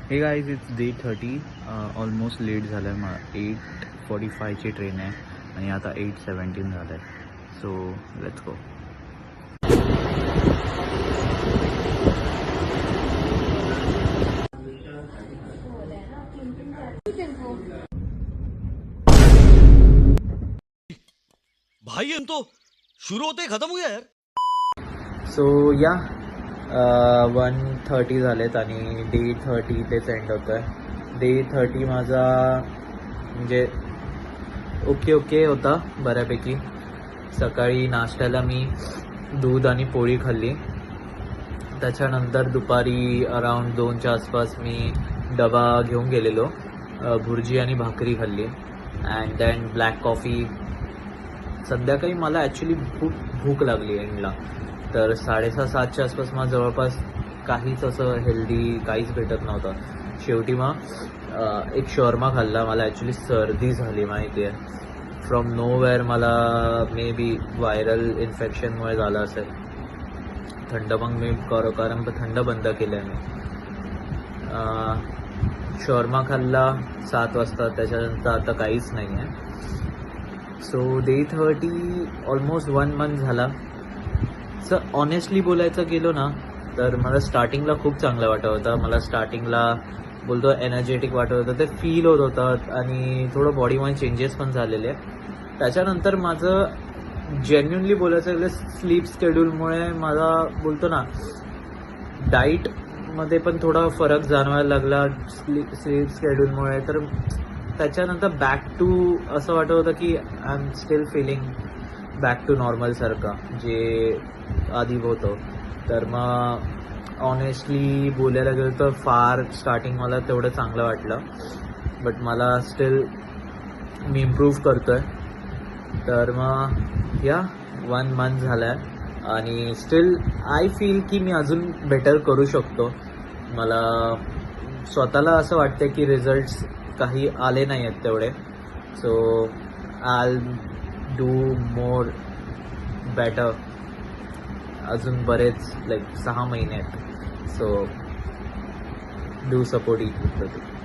हे guys it's day 30. Almost late झालं आहे. मग 8:45ची ट्रेन आहे आणि आता 8:17 झालं आहे. So let's go. भाई हम तो शुरू होते ही खत्म हो गया यार. सो या 1:30 झालेत आणि डे 30 तेच एंड होतं आहे. डे 30 माझा म्हणजे ओके होता बऱ्यापैकी. सकाळी नाश्त्याला मी दूध आणि पोळी खाल्ली. त्याच्यानंतर दुपारी अराउंड 2च्या आसपास मी डबा घेऊन गेलेलो. भुर्जी आणि भाकरी खाल्ली अँड देन ब्लॅक कॉफी. संध्याकाळी मला ॲक्च्युली खूप भूक लागली एंडला. तर 6:30-7च्या आसपास मला जवळपास काहीच असं हेल्दी काहीच भेटत नव्हतं. शेवटी मग एक शॉर्मा खाल्ला. मला ॲक्च्युली सर्दी झाली माहिती आहे. फ्रॉम नोवेअर मला मे बी व्हायरल इन्फेक्शनमुळे झालं असेल. थंड मग मी कारण थंड बंद केलं आहे मी. शॉर्मा खाल्ला 7 वाजता. त्याच्यानंतर आता काहीच नाही आहे. सो डे 30 ऑलमोस्ट 1 मंथ झाला. सर ऑनेस्टली बोलायचं गेलो ना तर मला स्टार्टिंगला खूप चांगलं वाटत होतं. मला स्टार्टिंगला बोलतो एनर्जेटिक वाटत होतं. ते फील होत होतं आणि थोडं बॉडीमध्ये चेंजेस पण झालेले. त्याच्यानंतर माझं जेन्युनली बोलायचं गेलं स्लीप स्केड्यूलमुळे मला बोलतो ना डाईटमध्ये पण थोडा फरक जाणवायला लागला स्लीप स्केड्यूलमुळे. तर त्याच्यानंतर बॅक टू असं वाटत होतं की I am still feeling back to नॉर्मलसारखं जे आधी होतं. तर मग ऑनेस्टली बोलायला गेलं तर फार स्टार्टिंग मला तेवढं चांगलं वाटलं. बट मला स्टील मी इम्प्रूव्ह करतो आहे. तर मग या 1 मंथ झालं आहे आणि स्टील आय फील की मी अजून बेटर करू शकतो. मला स्वतःला असं वाटतं की रिझल्ट्स काही आले नाही आहेत तेवढे. So I do more better. अजून बरेच 6 महिने आहेत. So do support each.